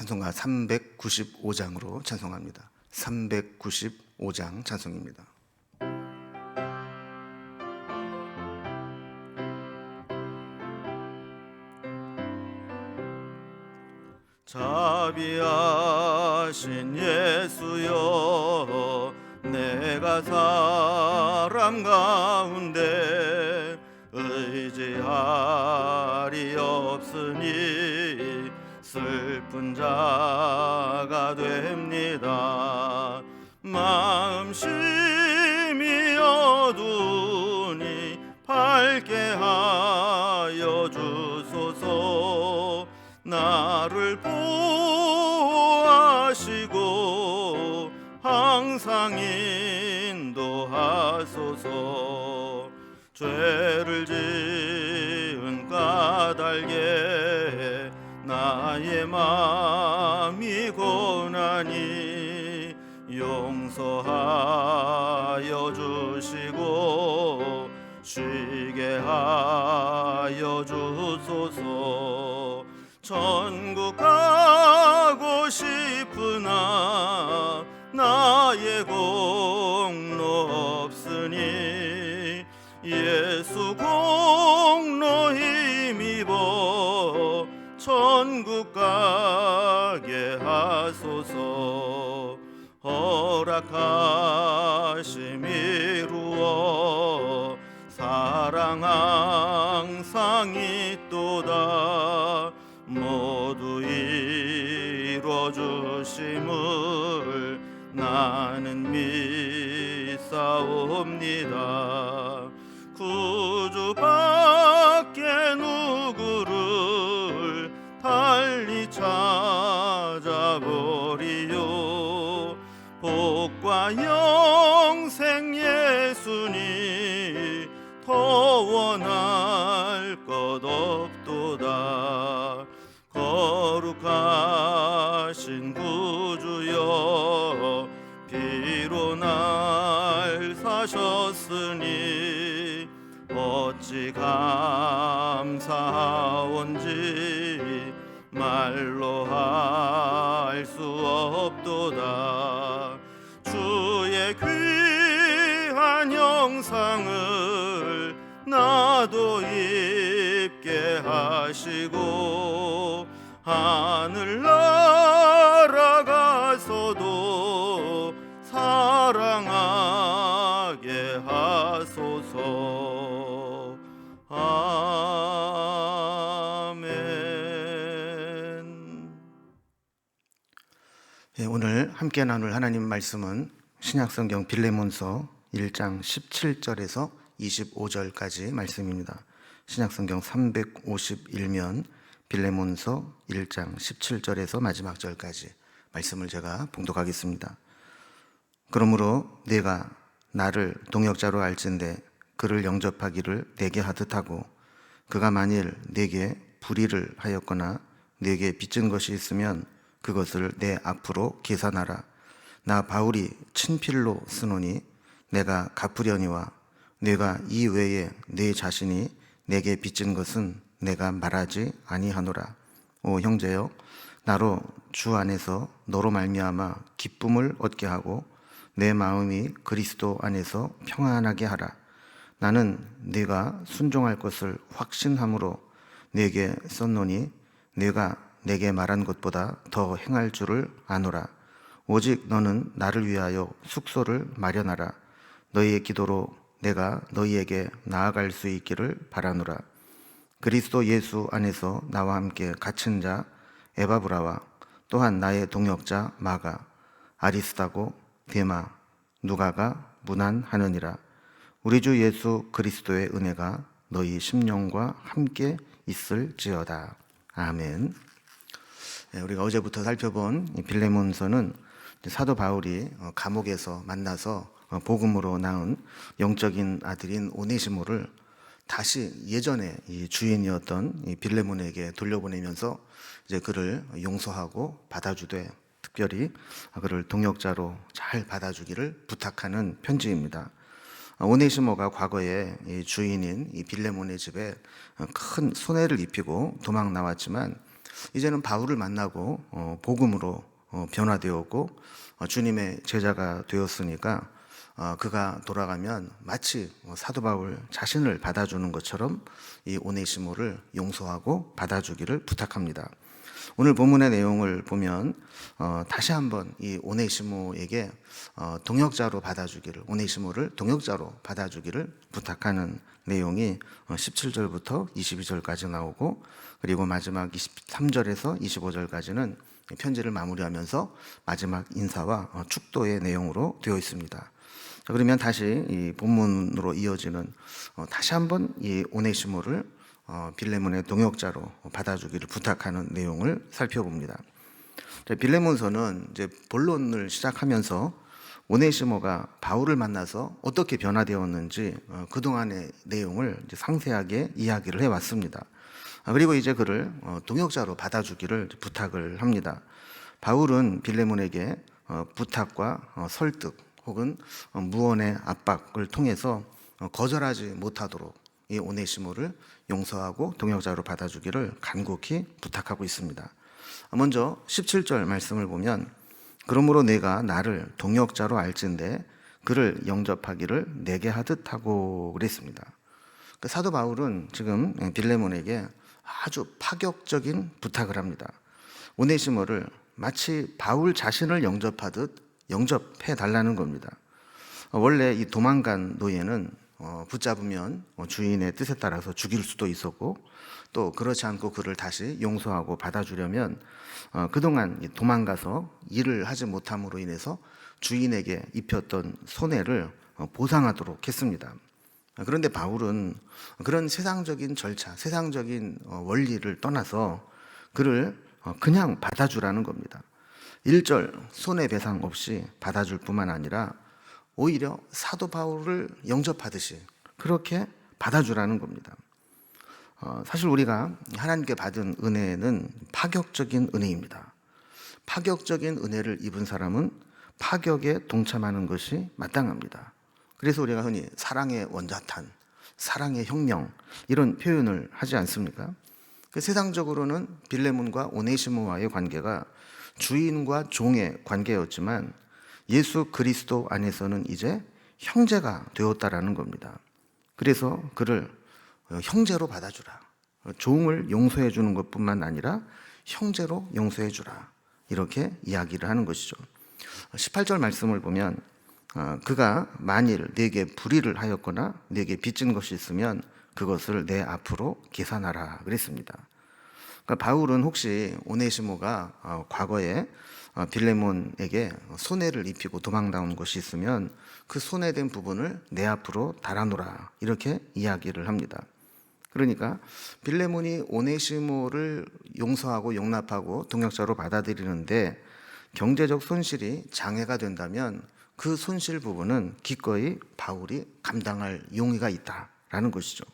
찬송가 395장으로 찬송합니다. 395장 찬송입니다. 자비하신 예수여, 내가 사람 가운데 의지할이 없으니 슬픈 자가 됩니다. 마음 심히 어두우니 밝게 하여 주소서. 나를 보호하시고 항상 인도하소서. 죄를 지은 까닭에 나의 마음이 고나니 용서하여 주시고 쉬게 하여 주소서. 천국 가고 싶으나 나의 공로 없으니 예수 공로 힘입어 천국 가게 하소서. 허락하심 이루어 사랑 항상 있도다. 모두 이루어주심을 나는 믿사옵니다. 구주밖에 누구를 달리 찾아보리요. 복과 영생 예수니 더 원할 것 없도다. 거룩하신 구주여, 피로 날 사셨으니 어찌 감사하온지 말로 할 수 없도다. 주의 귀한 형상을 나도 입게 하시고 하늘 날아가서도 사랑하게 하소서. 아멘. 오늘 함께 나눌 하나님 말씀은 신약성경 빌레몬서 1장 17절에서 25절까지 말씀입니다. 신약성경 351면 빌레몬서 1장 17절에서 마지막 절까지 말씀을 제가 봉독하겠습니다. 그러므로 내가 나를 동역자로 알진대 그를 영접하기를 내게 하듯 하고, 그가 만일 내게 불의를 하였거나 내게 빚진 것이 있으면 그것을 내 앞으로 계산하라. 나 바울이 친필로 쓰노니 내가 갚으려니와 내가 이 외에 내 자신이 내게 빚진 것은 내가 말하지 아니하노라. 오 형제여, 나로 주 안에서 너로 말미암아 기쁨을 얻게 하고 내 마음이 그리스도 안에서 평안하게 하라. 나는 네가 순종할 것을 확신함으로 내게 썼노니 내가 내게 말한 것보다 더 행할 줄을 아노라. 오직 너는 나를 위하여 숙소를 마련하라. 너희의 기도로 내가 너희에게 나아갈 수 있기를 바라노라. 그리스도 예수 안에서 나와 함께 갇힌 자 에바브라와 또한 나의 동역자 마가, 아리스다고, 데마, 누가가 문안하느니라. 우리 주 예수 그리스도의 은혜가 너희 심령과 함께 있을지어다. 아멘. 우리가 어제부터 살펴본 빌레몬서는 사도 바울이 감옥에서 만나서 복음으로 낳은 영적인 아들인 오네시모를 다시 예전에 이 주인이었던 이 빌레몬에게 돌려보내면서 이제 그를 용서하고 받아주되, 특별히 그를 동역자로 잘 받아주기를 부탁하는 편지입니다. 오네시모가 과거에 이 주인인 이 빌레몬의 집에 큰 손해를 입히고 도망 나왔지만 이제는 바울을 만나고 복음으로 변화되었고 주님의 제자가 되었으니까 그가 돌아가면 마치 사도 바울 자신을 받아주는 것처럼 이 오네시모를 용서하고 받아주기를 부탁합니다. 오늘 본문의 내용을 보면 다시 한번 이 오네시모에게 동역자로 받아주기를, 오네시모를 동역자로 받아주기를 부탁하는 내용이 17절부터 22절까지 나오고, 그리고 마지막 23절에서 25절까지는 편지를 마무리하면서 마지막 인사와 축도의 내용으로 되어 있습니다. 자, 그러면 다시 이 본문으로 이어지는 다시 한번 이 오네시모를 빌레몬의 동역자로 받아주기를 부탁하는 내용을 살펴봅니다. 자, 빌레몬서는 이제 본론을 시작하면서 오네시모가 바울을 만나서 어떻게 변화되었는지 그동안의 내용을 이제 상세하게 이야기를 해왔습니다. 그리고 이제 그를 동역자로 받아주기를 부탁을 합니다. 바울은 빌레몬에게 부탁과 설득 혹은 무언의 압박을 통해서 거절하지 못하도록 이 오네시모를 용서하고 동역자로 받아주기를 간곡히 부탁하고 있습니다. 먼저 17절 말씀을 보면, 그러므로 내가 나를 동역자로 알진대 그를 영접하기를 내게 하듯 하고 그랬습니다. 사도 바울은 지금 빌레몬에게 아주 파격적인 부탁을 합니다. 오네시모를 마치 바울 자신을 영접하듯 영접해 달라는 겁니다. 원래 이 도망간 노예는 붙잡으면 주인의 뜻에 따라서 죽일 수도 있었고, 또 그렇지 않고 그를 다시 용서하고 받아주려면 그동안 도망가서 일을 하지 못함으로 인해서 주인에게 입혔던 손해를 보상하도록 했습니다. 그런데 바울은 그런 세상적인 절차, 세상적인 원리를 떠나서 그를 그냥 받아주라는 겁니다. 일절 손해배상 없이 받아줄 뿐만 아니라 오히려 사도 바울을 영접하듯이 그렇게 받아주라는 겁니다. 사실 우리가 하나님께 받은 은혜는 파격적인 은혜입니다. 파격적인 은혜를 입은 사람은 파격에 동참하는 것이 마땅합니다. 그래서 우리가 흔히 사랑의 원자탄, 사랑의 혁명 이런 표현을 하지 않습니까? 세상적으로는 빌레몬과 오네시모와의 관계가 주인과 종의 관계였지만 예수 그리스도 안에서는 이제 형제가 되었다라는 겁니다. 그래서 그를 형제로 받아주라. 종을 용서해 주는 것뿐만 아니라 형제로 용서해 주라. 이렇게 이야기를 하는 것이죠. 18절 말씀을 보면 그가 만일 내게 불의를 하였거나 내게 빚진 것이 있으면 그것을 내 앞으로 계산하라 그랬습니다. 그러니까 바울은 혹시 오네시모가 과거에 빌레몬에게 손해를 입히고 도망나온 것이 있으면 그 손해된 부분을 내 앞으로 달아놓으라 이렇게 이야기를 합니다. 그러니까 빌레몬이 오네시모를 용서하고 용납하고 동역자로 받아들이는데 경제적 손실이 장애가 된다면 그 손실 부분은 기꺼이 바울이 감당할 용의가 있다라는 것이죠.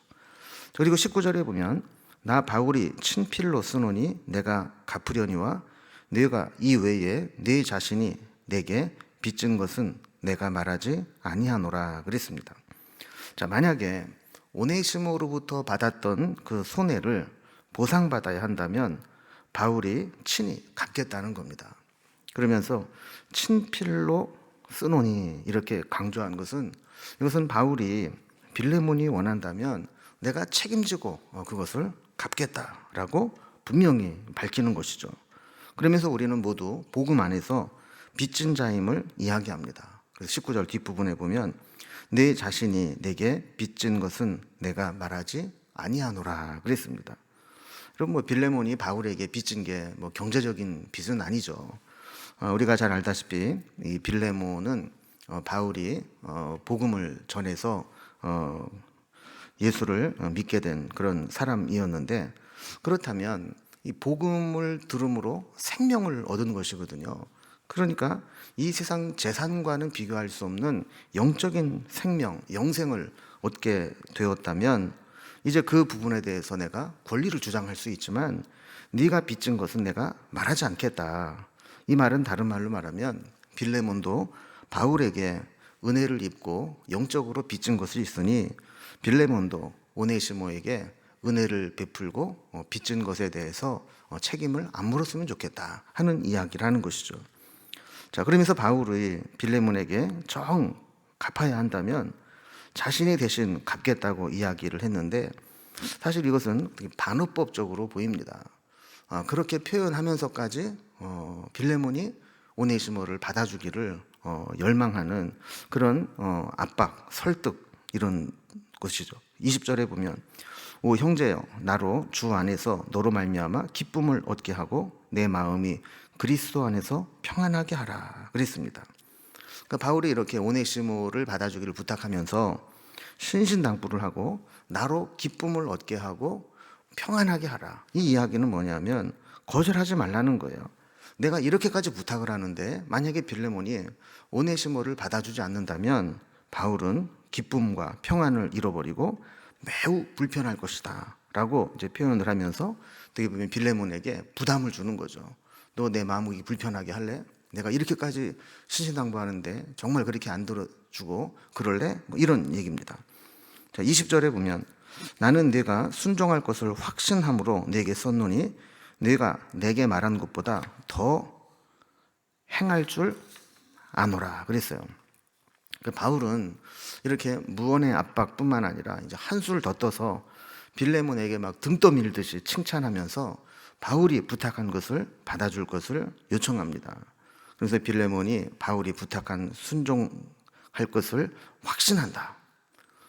그리고 19절에 보면 나 바울이 친필로 쓰노니 내가 갚으려니와 내가 이 외에 네 자신이 내게 빚진 것은 내가 말하지 아니하노라 그랬습니다. 자, 만약에 오네시모로부터 받았던 그 손해를 보상받아야 한다면 바울이 친히 갚겠다는 겁니다. 그러면서 친필로 쓰노니 이렇게 강조한 것은, 이것은 바울이 빌레몬이 원한다면 내가 책임지고 그것을 갚겠다라고 분명히 밝히는 것이죠. 그러면서 우리는 모두 복음 안에서 빚진 자임을 이야기합니다. 그래서 19절 뒷부분에 보면 내 자신이 내게 빚진 것은 내가 말하지 아니하노라 그랬습니다. 그럼 빌레몬이 바울에게 빚진 게 경제적인 빚은 아니죠. 우리가 잘 알다시피 이 빌레몬은 바울이 복음을 전해서 예수를 믿게 된 그런 사람이었는데, 그렇다면 이 복음을 들음으로 생명을 얻은 것이거든요. 그러니까 이 세상 재산과는 비교할 수 없는 영적인 생명, 영생을 얻게 되었다면 이제 그 부분에 대해서 내가 권리를 주장할 수 있지만 네가 빚진 것은 내가 말하지 않겠다. 이 말은 다른 말로 말하면 빌레몬도 바울에게 은혜를 입고 영적으로 빚진 것이 있으니 빌레몬도 오네시모에게 은혜를 베풀고 빚진 것에 대해서 책임을 안 물었으면 좋겠다 하는 이야기를 하는 것이죠. 자, 그러면서 바울이 빌레몬에게 정 갚아야 한다면 자신이 대신 갚겠다고 이야기를 했는데, 사실 이것은 되게 반어법적으로 보입니다. 그렇게 표현하면서까지 빌레몬이 오네시모를 받아주기를 열망하는 그런 압박, 설득, 이런 것이죠. 20절에 보면 오 형제여, 나로 주 안에서 너로 말미암아 기쁨을 얻게 하고 내 마음이 그리스도 안에서 평안하게 하라 그랬습니다. 그러니까 바울이 이렇게 오네시모를 받아주기를 부탁하면서 신신당부를 하고 나로 기쁨을 얻게 하고 평안하게 하라. 이 이야기는 뭐냐면 거절하지 말라는 거예요. 내가 이렇게까지 부탁을 하는데 만약에 빌레몬이 오네시모를 받아주지 않는다면 바울은 기쁨과 평안을 잃어버리고 매우 불편할 것이다 라고 이제 표현을 하면서 어떻게 보면 빌레몬에게 부담을 주는 거죠. 너 내 마음이 불편하게 할래? 내가 이렇게까지 신신당부하는데 정말 그렇게 안 들어주고 그럴래? 뭐 이런 얘기입니다. 자, 20절에 보면 나는 네가 순종할 것을 확신함으로 네게 썼노니 네가 내게 말한 것보다 더 행할 줄 아노라 그랬어요. 그러니까 바울은 이렇게 무언의 압박뿐만 아니라 이제 한술 더 떠서 빌레몬에게 막 등 떠밀듯이 칭찬하면서 바울이 부탁한 것을 받아줄 것을 요청합니다. 그래서 빌레몬이 바울이 부탁한 순종할 것을 확신한다.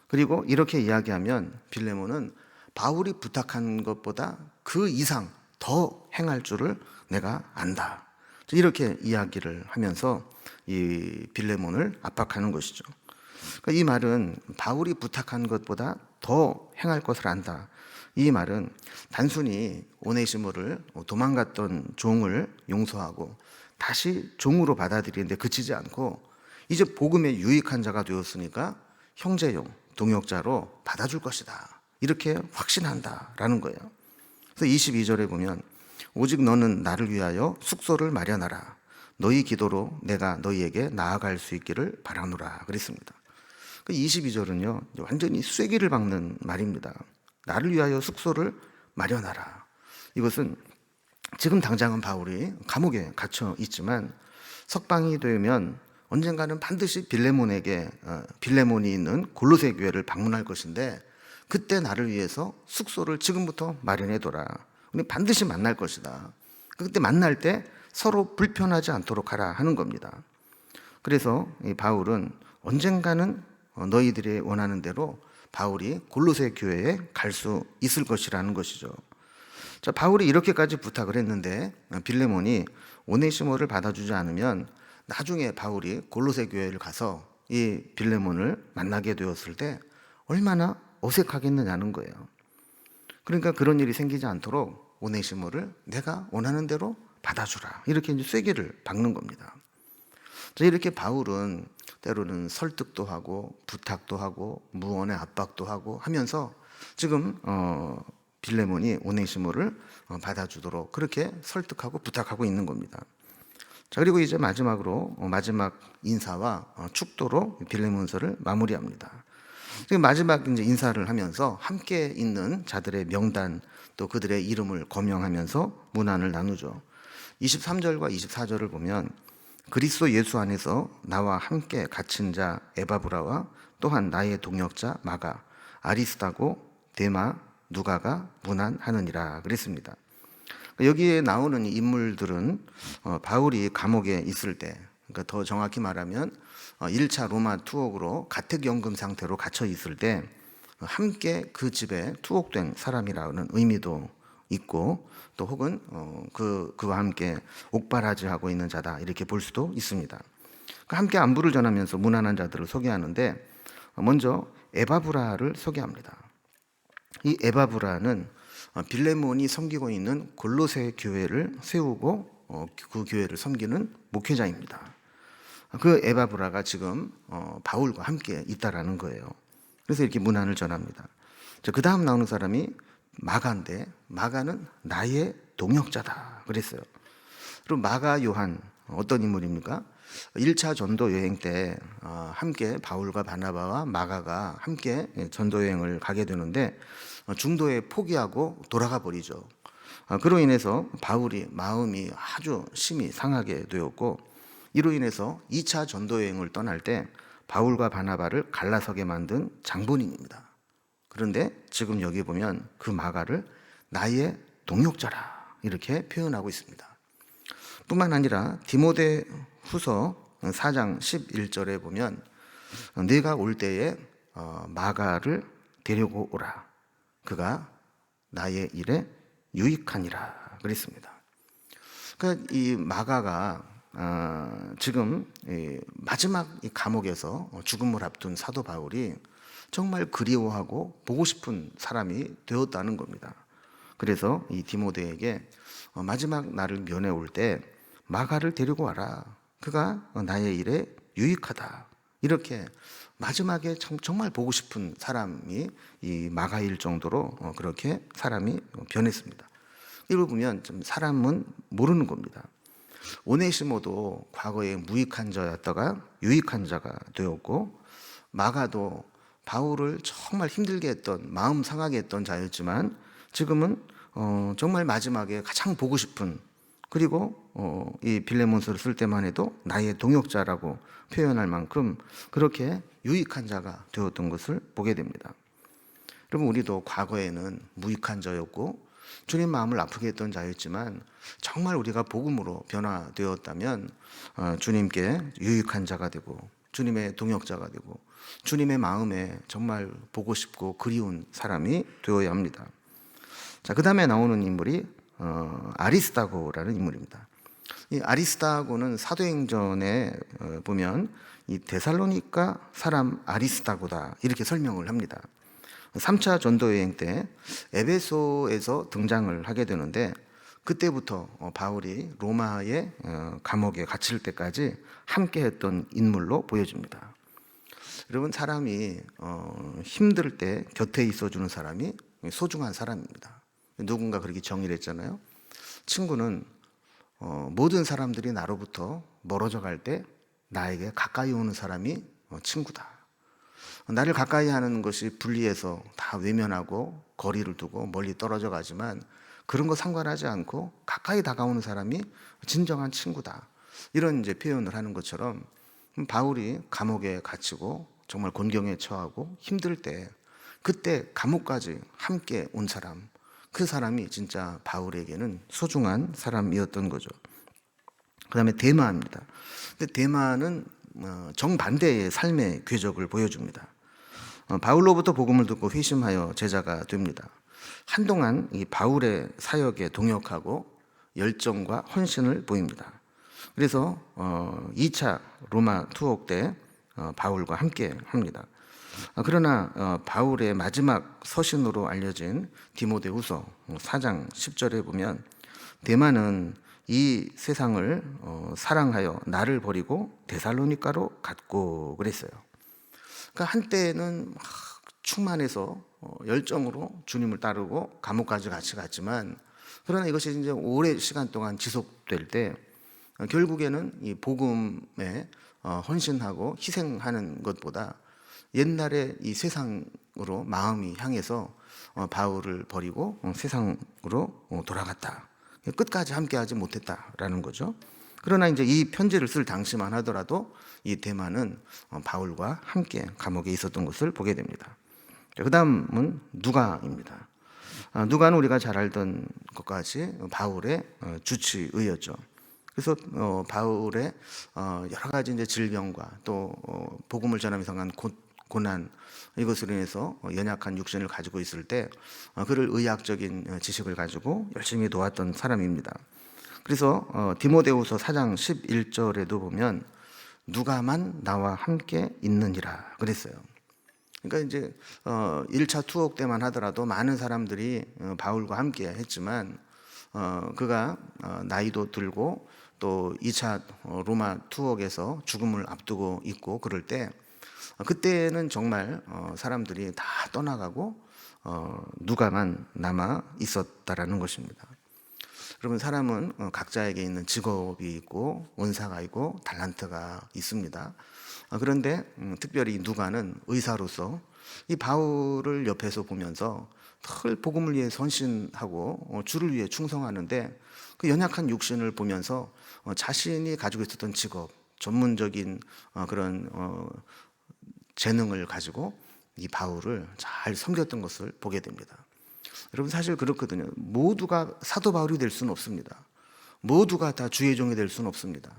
그리고 이렇게 이야기하면 빌레몬은 바울이 부탁한 것보다 그 이상 더 행할 줄을 내가 안다. 이렇게 이야기를 하면서 이 빌레몬을 압박하는 것이죠. 그러니까 이 말은 바울이 부탁한 것보다 더 행할 것을 안다. 이 말은 단순히 오네시모를 도망갔던 종을 용서하고 다시 종으로 받아들이는데 그치지 않고 이제 복음에 유익한 자가 되었으니까 형제용, 동역자로 받아줄 것이다. 이렇게 확신한다라는 거예요. 그래서 22절에 보면 오직 너는 나를 위하여 숙소를 마련하라. 너희 기도로 내가 너희에게 나아갈 수 있기를 바라노라 그랬습니다. 22절은요 완전히 쐐기를 박는 말입니다. 나를 위하여 숙소를 마련하라. 이것은 지금 당장은 바울이 감옥에 갇혀 있지만 석방이 되면 언젠가는 반드시 빌레몬이 있는 골로새 교회를 방문할 것인데 그때 나를 위해서 숙소를 지금부터 마련해둬라. 우리 반드시 만날 것이다. 그때 만날 때 서로 불편하지 않도록 하라 하는 겁니다. 그래서 이 바울은 언젠가는 너희들이 원하는 대로 바울이 골로새 교회에 갈 수 있을 것이라는 것이죠. 자, 바울이 이렇게까지 부탁을 했는데 빌레몬이 오네시모를 받아주지 않으면 나중에 바울이 골로새 교회를 가서 이 빌레몬을 만나게 되었을 때 얼마나 어색하겠느냐는 거예요. 그러니까 그런 일이 생기지 않도록 오네시모를 내가 원하는 대로 받아주라. 이렇게 이제 쐐기를 박는 겁니다. 자, 이렇게 바울은 때로는 설득도 하고 부탁도 하고 무언의 압박도 하고 하면서 지금 빌레몬이 오네시모를 받아주도록 그렇게 설득하고 부탁하고 있는 겁니다. 자, 그리고 이제 마지막으로 마지막 인사와 축도로 빌레몬서를 마무리합니다. 지금 마지막 이제 인사를 하면서 함께 있는 자들의 명단 또 그들의 이름을 거명하면서 문안을 나누죠. 23절과 24절을 보면 그리스도 예수 안에서 나와 함께 갇힌 자 에바브라와 또한 나의 동역자 마가, 아리스다고, 데마, 누가가 문안하느니라 그랬습니다. 여기에 나오는 인물들은 바울이 감옥에 있을 때, 그러니까 더 정확히 말하면 1차 로마 투옥으로 가택연금 상태로 갇혀 있을 때 함께 그 집에 투옥된 사람이라는 의미도 있고 또 혹은 그와 함께 옥바라지하고 있는 자다 이렇게 볼 수도 있습니다. 함께 안부를 전하면서 문안한 자들을 소개하는데 먼저 에바브라를 소개합니다. 이 에바브라는 빌레몬이 섬기고 있는 골로새 교회를 세우고 그 교회를 섬기는 목회자입니다. 그 에바브라가 지금 바울과 함께 있다라는 거예요. 그래서 이렇게 문안을 전합니다. 그 다음 나오는 사람이 마가인데 마가는 나의 동역자다 그랬어요. 그리고 마가 요한 어떤 인물입니까? 1차 전도 여행 때 함께 바울과 바나바와 마가가 함께 전도 여행을 가게 되는데 중도에 포기하고 돌아가 버리죠. 그로 인해서 바울이 마음이 아주 심히 상하게 되었고, 이로 인해서 2차 전도 여행을 떠날 때 바울과 바나바를 갈라서게 만든 장본인입니다. 그런데 지금 여기 보면 그 마가를 나의 동역자라 이렇게 표현하고 있습니다. 뿐만 아니라 디모데 후서 4장 11절에 보면 내가 올 때에 마가를 데리고 오라. 그가 나의 일에 유익하니라 그랬습니다. 그러니까 이 마가가 지금 마지막 이 감옥에서 죽음을 앞둔 사도 바울이 정말 그리워하고 보고 싶은 사람이 되었다는 겁니다. 그래서 이 디모데에게 마지막 날을 면회 올 때 마가를 데리고 와라. 그가 나의 일에 유익하다. 이렇게 마지막에 정말 보고 싶은 사람이 이 마가일 정도로 그렇게 사람이 변했습니다. 이걸 보면 좀 사람은 모르는 겁니다. 오네시모도 과거에 무익한 자였다가 유익한 자가 되었고, 마가도 바울을 정말 힘들게 했던, 마음 상하게 했던 자였지만 지금은 정말 마지막에 가장 보고 싶은, 그리고 이 빌레몬서를 쓸 때만 해도 나의 동역자라고 표현할 만큼 그렇게 유익한 자가 되었던 것을 보게 됩니다. 여러분, 우리도 과거에는 무익한 자였고 주님 마음을 아프게 했던 자였지만 정말 우리가 복음으로 변화되었다면 주님께 유익한 자가 되고 주님의 동역자가 되고 주님의 마음에 정말 보고 싶고 그리운 사람이 되어야 합니다. 자, 그 다음에 나오는 인물이 아리스다고라는 인물입니다. 이 아리스다고는 사도행전에 보면 이 데살로니가 사람 아리스다고다 이렇게 설명을 합니다. 3차 전도 여행 때 에베소에서 등장을 하게 되는데 그때부터 바울이 로마의 감옥에 갇힐 때까지 함께 했던 인물로 보여집니다. 여러분, 사람이 힘들 때 곁에 있어주는 사람이 소중한 사람입니다. 누군가 그렇게 정의를 했잖아요. 친구는 모든 사람들이 나로부터 멀어져 갈 때 나에게 가까이 오는 사람이 친구다. 나를 가까이 하는 것이 불리해서 다 외면하고 거리를 두고 멀리 떨어져 가지만 그런 거 상관하지 않고 가까이 다가오는 사람이 진정한 친구다. 이런 이제 표현을 하는 것처럼 바울이 감옥에 갇히고 정말 곤경에 처하고 힘들 때 그때 감옥까지 함께 온 사람, 그 사람이 진짜 바울에게는 소중한 사람이었던 거죠. 그 다음에 데마입니다. 근데 데마는 정반대의 삶의 궤적을 보여줍니다. 바울로부터 복음을 듣고 회심하여 제자가 됩니다. 한동안 이 바울의 사역에 동역하고 열정과 헌신을 보입니다. 그래서 2차 로마 투옥 때 바울과 함께 합니다. 그러나 바울의 마지막 서신으로 알려진 디모데후서 4장 10절에 보면 데마는 이 세상을 사랑하여 나를 버리고 데살로니가로 갔고 그랬어요. 그러니까 한때는 충만해서 열정으로 주님을 따르고 감옥까지 같이 갔지만 그러나 이것이 이제 오랜 시간 동안 지속될 때 결국에는 이 복음에 헌신하고 희생하는 것보다 옛날에 이 세상으로 마음이 향해서 바울을 버리고 세상으로 돌아갔다. 끝까지 함께하지 못했다라는 거죠. 그러나 이제 이 편지를 쓸 당시만 하더라도 이 데마는 바울과 함께 감옥에 있었던 것을 보게 됩니다. 그 다음은 누가입니다. 누가는 우리가 잘 알던 것까지 바울의 주치의였죠. 그래서 바울의 여러 가지 이제 질병과 또 복음을 전하면서 간 고난, 이것으로 인해서 연약한 육신을 가지고 있을 때 그를 의학적인 지식을 가지고 열심히 도왔던 사람입니다. 그래서 디모데후서 4장 11절에도 보면 누가만 나와 함께 있느니라 그랬어요. 그러니까 이제 1차 투옥 때만 하더라도 많은 사람들이 바울과 함께 했지만 그가 나이도 들고 또 2차 로마 투옥에서 죽음을 앞두고 있고 그럴 때 그때는 정말 사람들이 다 떠나가고 누가만 남아 있었다라는 것입니다. 여러분, 사람은 각자에게 있는 직업이 있고 원사가 있고 달란트가 있습니다. 그런데 특별히 누가는 의사로서 이 바울을 옆에서 보면서 늘 복음을 위해 헌신하고 주를 위해 충성하는데, 그 연약한 육신을 보면서 자신이 가지고 있었던 직업, 전문적인 그런 재능을 가지고 이 바울을 잘 섬겼던 것을 보게 됩니다. 여러분, 사실 그렇거든요. 모두가 사도 바울이 될 수는 없습니다. 모두가 다 주의 종이 될 수는 없습니다.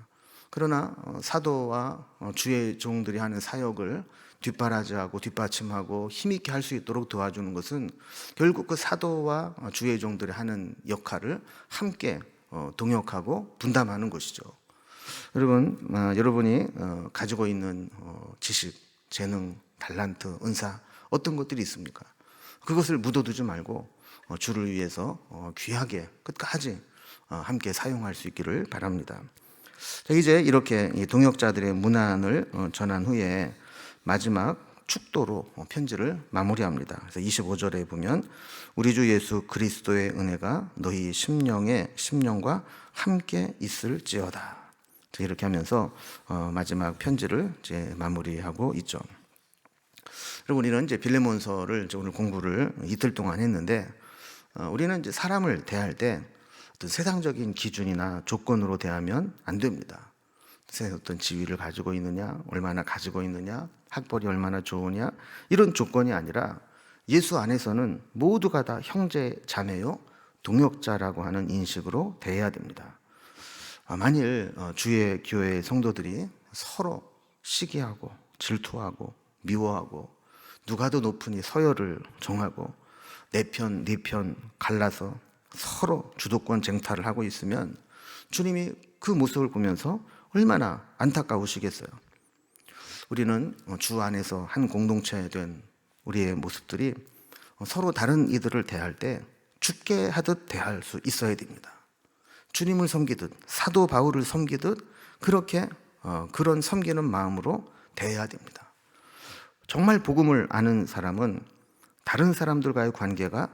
그러나 사도와 주의 종들이 하는 사역을 뒷바라지하고 뒷받침하고 힘있게 할 수 있도록 도와주는 것은 결국 그 사도와 주의 종들이 하는 역할을 함께 동역하고 분담하는 것이죠. 여러분, 여러분이 가지고 있는 지식, 재능, 달란트, 은사, 어떤 것들이 있습니까? 그것을 묻어두지 말고 주를 위해서 귀하게 끝까지 함께 사용할 수 있기를 바랍니다. 자, 이제 이렇게 동역자들의 문안을 전한 후에 마지막 축도로 편지를 마무리합니다. 그래서 25절에 보면 우리 주 예수 그리스도의 은혜가 너희 심령과 함께 있을지어다. 이렇게 하면서 마지막 편지를 이제 마무리하고 있죠. 그리고 우리는 이제 빌레몬서를 오늘 공부를 이틀 동안 했는데, 우리는 이제 사람을 대할 때 어떤 세상적인 기준이나 조건으로 대하면 안 됩니다. 어떤 지위를 가지고 있느냐, 얼마나 가지고 있느냐, 학벌이 얼마나 좋으냐, 이런 조건이 아니라 예수 안에서는 모두가 다 형제, 자매요, 동역자라고 하는 인식으로 대해야 됩니다. 만일 주의 교회 성도들이 서로 시기하고 질투하고 미워하고 누가 더 높으니 서열을 정하고 내 편, 네 편 갈라서 서로 주도권 쟁탈을 하고 있으면 주님이 그 모습을 보면서 얼마나 안타까우시겠어요. 우리는 주 안에서 한 공동체 된 우리의 모습들이 서로 다른 이들을 대할 때 죽게 하듯 대할 수 있어야 됩니다. 주님을 섬기듯, 사도 바울을 섬기듯 그렇게 그런 섬기는 마음으로 대해야 됩니다. 정말 복음을 아는 사람은 다른 사람들과의 관계가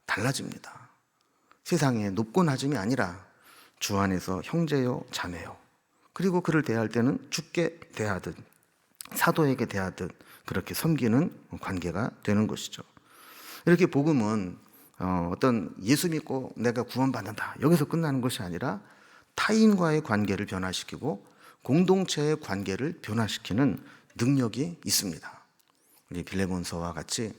달라집니다. 세상에 높고 낮음이 아니라 주 안에서 형제요, 자매요. 그리고 그를 대할 때는 주께 대하듯, 사도에게 대하듯 그렇게 섬기는 관계가 되는 것이죠. 이렇게 복음은 어떤 예수 믿고 내가 구원받는다, 여기서 끝나는 것이 아니라 타인과의 관계를 변화시키고 공동체의 관계를 변화시키는 능력이 있습니다. 우리 빌레몬서와 같이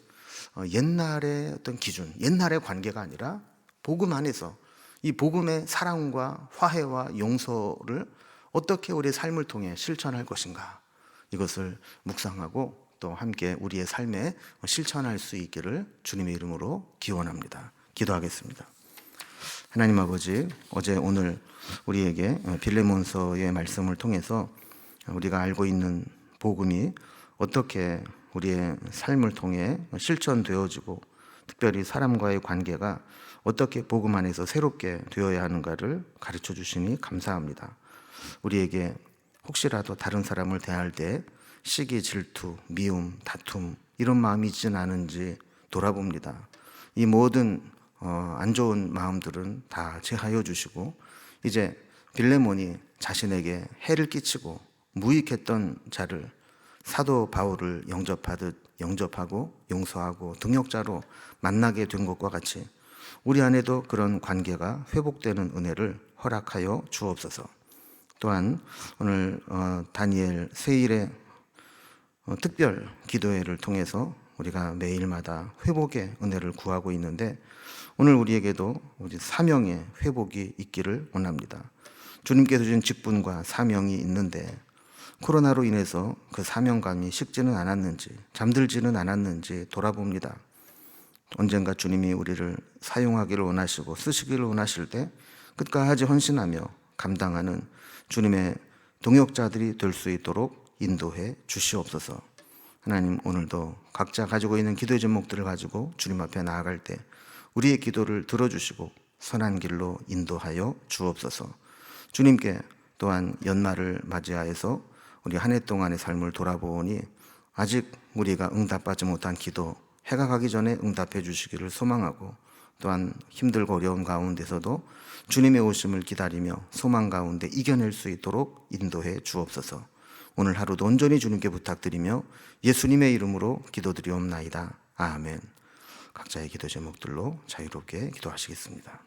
옛날의 어떤 기준, 옛날의 관계가 아니라 복음 안에서 이 복음의 사랑과 화해와 용서를 어떻게 우리의 삶을 통해 실천할 것인가, 이것을 묵상하고 또 함께 우리의 삶에 실천할 수 있기를 주님의 이름으로 기원합니다. 기도하겠습니다. 하나님 아버지, 어제 오늘 우리에게 빌레몬서의 말씀을 통해서 우리가 알고 있는 복음이 어떻게 우리의 삶을 통해 실천되어지고 특별히 사람과의 관계가 어떻게 복음 안에서 새롭게 되어야 하는가를 가르쳐 주시니 감사합니다. 우리에게 혹시라도 다른 사람을 대할 때 시기, 질투, 미움, 다툼 이런 마음이 있지는 않은지 돌아봅니다. 이 모든 안 좋은 마음들은 다 제하여 주시고 이제 빌레몬이 자신에게 해를 끼치고 무익했던 자를 사도 바울을 영접하듯 영접하고 용서하고 등역자로 만나게 된 것과 같이 우리 안에도 그런 관계가 회복되는 은혜를 허락하여 주옵소서. 또한 오늘 다니엘 세일의 특별 기도회를 통해서 우리가 매일마다 회복의 은혜를 구하고 있는데 오늘 우리에게도 우리 사명의 회복이 있기를 원합니다. 주님께서 주신 직분과 사명이 있는데 코로나로 인해서 그 사명감이 식지는 않았는지 잠들지는 않았는지 돌아봅니다. 언젠가 주님이 우리를 사용하기를 원하시고 쓰시기를 원하실 때 끝까지 헌신하며 감당하는 주님의 동역자들이 될 수 있도록 인도해 주시옵소서. 하나님, 오늘도 각자 가지고 있는 기도의 제목들을 가지고 주님 앞에 나아갈 때 우리의 기도를 들어주시고 선한 길로 인도하여 주옵소서. 주님께 또한 연말을 맞이하여서 우리 한 해 동안의 삶을 돌아보니 아직 우리가 응답받지 못한 기도 해가 가기 전에 응답해 주시기를 소망하고 또한 힘들고 어려운 가운데서도 주님의 오심을 기다리며 소망 가운데 이겨낼 수 있도록 인도해 주옵소서. 오늘 하루도 온전히 주님께 부탁드리며 예수님의 이름으로 기도드리옵나이다. 아멘. 각자의 기도 제목들로 자유롭게 기도하시겠습니다.